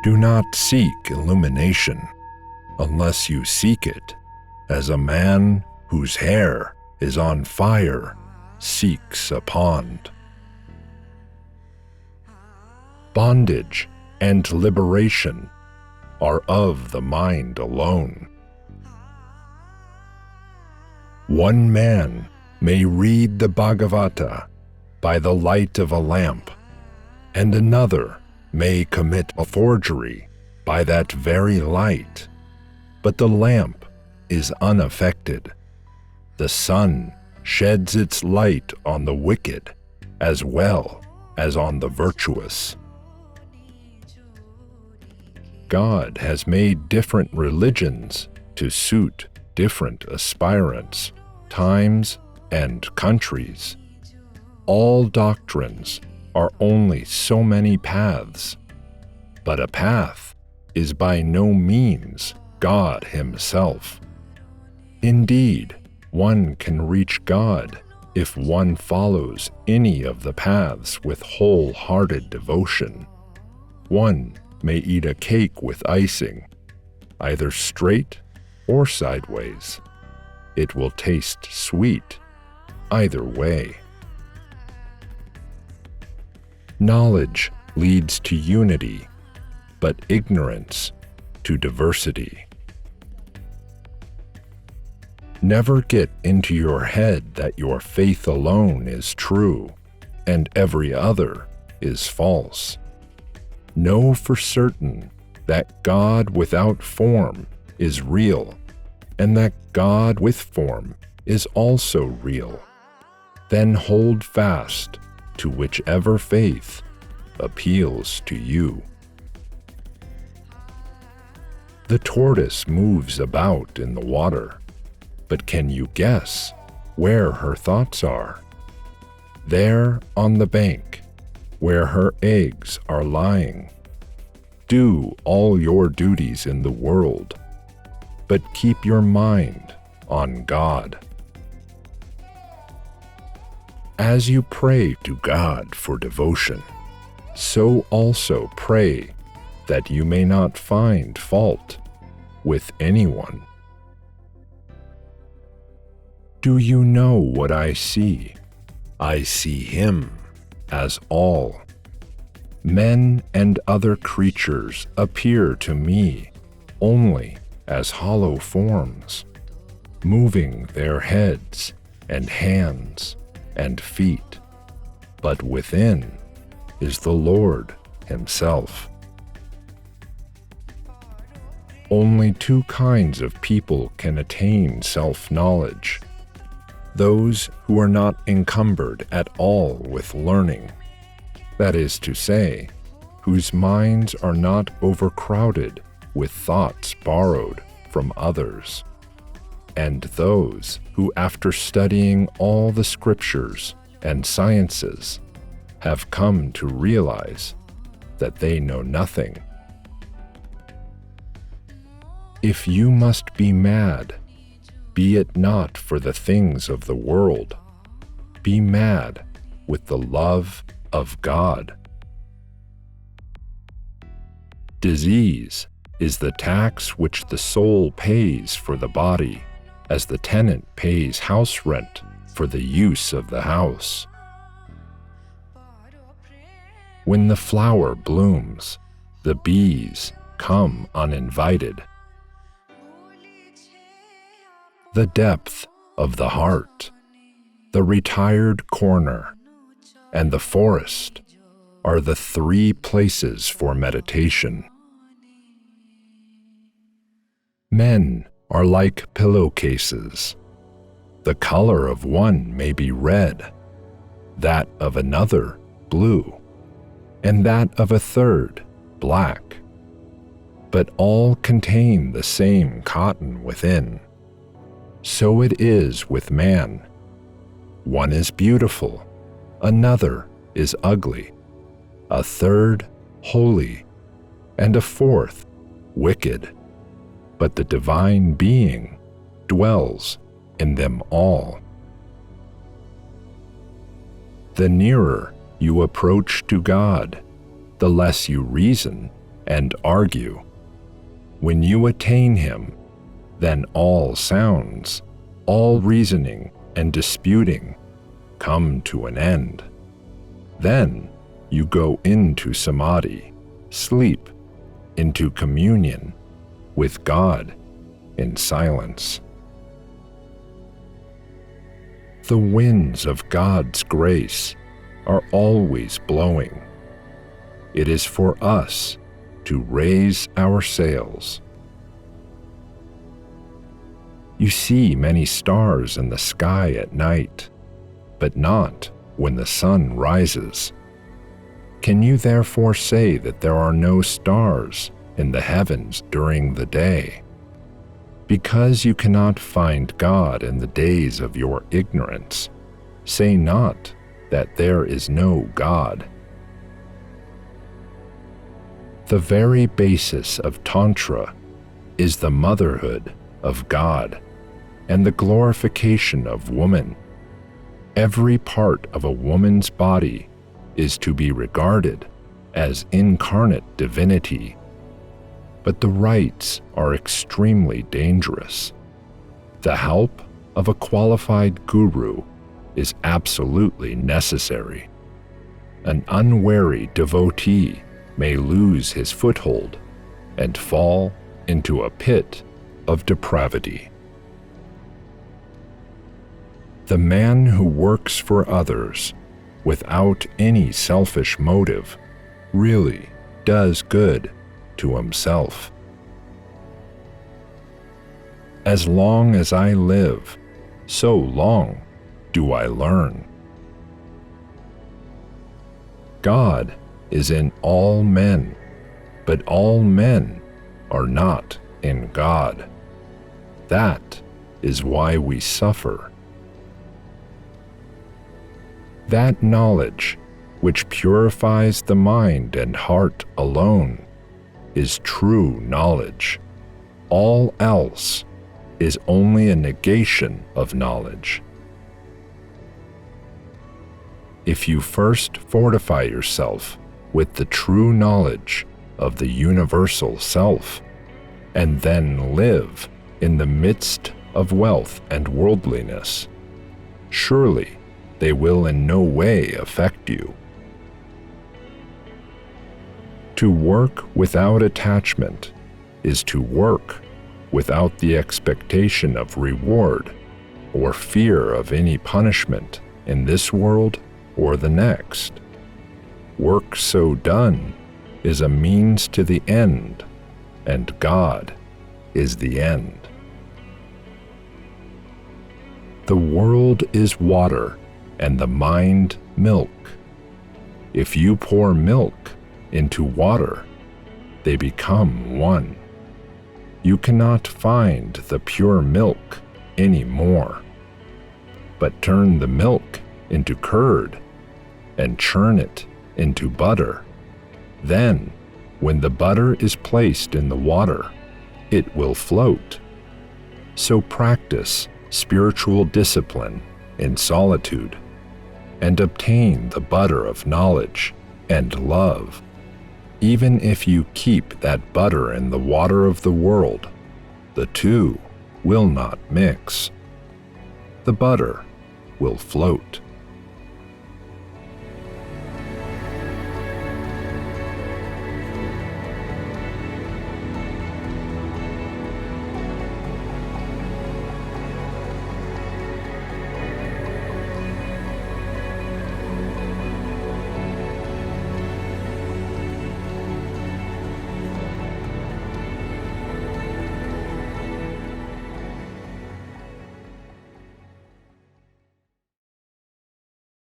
Do not seek illumination unless you seek it as a man whose hair is on fire seeks a pond. Bondage and liberation are of the mind alone. One man may read the Bhagavata by the light of a lamp, and another may commit a forgery by that very light, but the lamp is unaffected. The sun sheds its light on the wicked as well as on the virtuous. God has made different religions to suit different aspirants, times, and countries. All doctrines are only so many paths, but a path is by no means God Himself. Indeed, one can reach God if one follows any of the paths with wholehearted devotion. One may eat a cake with icing, either straight or sideways. It will taste sweet either way. Knowledge leads to unity, but ignorance to diversity. Never get into your head that your faith alone is true and every other is false. Know for certain that God without form is real, and that God with form is also real. Then hold fast to whichever faith appeals to you. The tortoise moves about in the water, but can you guess where her thoughts are? There on the bank, where her eggs are lying. Do all your duties in the world, but keep your mind on God. As you pray to God for devotion, so also pray that you may not find fault with anyone. Do you know what I see? I see Him as all. Men and other creatures appear to me only as hollow forms, moving their heads and hands and feet, but within is the Lord Himself. Only two kinds of people can attain self-knowledge: those who are not encumbered at all with learning, that is to say, whose minds are not overcrowded with thoughts borrowed from others, and those who, after studying all the scriptures and sciences, have come to realize that they know nothing. If you must be mad, be it not for the things of the world. Be mad with the love of God. Disease is the tax which the soul pays for the body, as the tenant pays house rent for the use of the house. When the flower blooms, the bees come uninvited. The depth of the heart, the retired corner, and the forest are the three places for meditation. Men are like pillowcases. The color of one may be red, that of another blue, and that of a third black, but all contain the same cotton within. So it is with man. One is beautiful, another is ugly, a third holy, and a fourth wicked. But the divine being dwells in them all. The nearer you approach to God, the less you reason and argue. When you attain him, then all sounds, all reasoning and disputing come to an end. Then you go into samadhi, sleep, into communion with God in silence. The winds of God's grace are always blowing. It is for us to raise our sails. You see many stars in the sky at night, but not when the sun rises. Can you therefore say that there are no stars in the heavens during the day? Because you cannot find God in the days of your ignorance, say not that there is no God. The very basis of Tantra is the motherhood of God and the glorification of woman. Every part of a woman's body is to be regarded as incarnate divinity. But the rites are extremely dangerous. The help of a qualified guru is absolutely necessary. An unwary devotee may lose his foothold and fall into a pit of depravity. The man who works for others without any selfish motive really does good to himself. As long as I live, so long do I learn. God is in all men, but all men are not in God. That is why we suffer. That knowledge, which purifies the mind and heart alone, is true knowledge. All else is only a negation of knowledge. If you first fortify yourself with the true knowledge of the universal self, and then live in the midst of wealth and worldliness, surely they will in no way affect you. To work without attachment is to work without the expectation of reward or fear of any punishment in this world or the next. Work so done is a means to the end, and God is the end. The world is water, and the mind milk. If you pour milk into water, they become one. You cannot find the pure milk anymore, but turn the milk into curd and churn it into butter. Then, when the butter is placed in the water, it will float. So practice spiritual discipline in solitude and obtain the butter of knowledge and love. Even if you keep that butter in the water of the world, the two will not mix. The butter will float.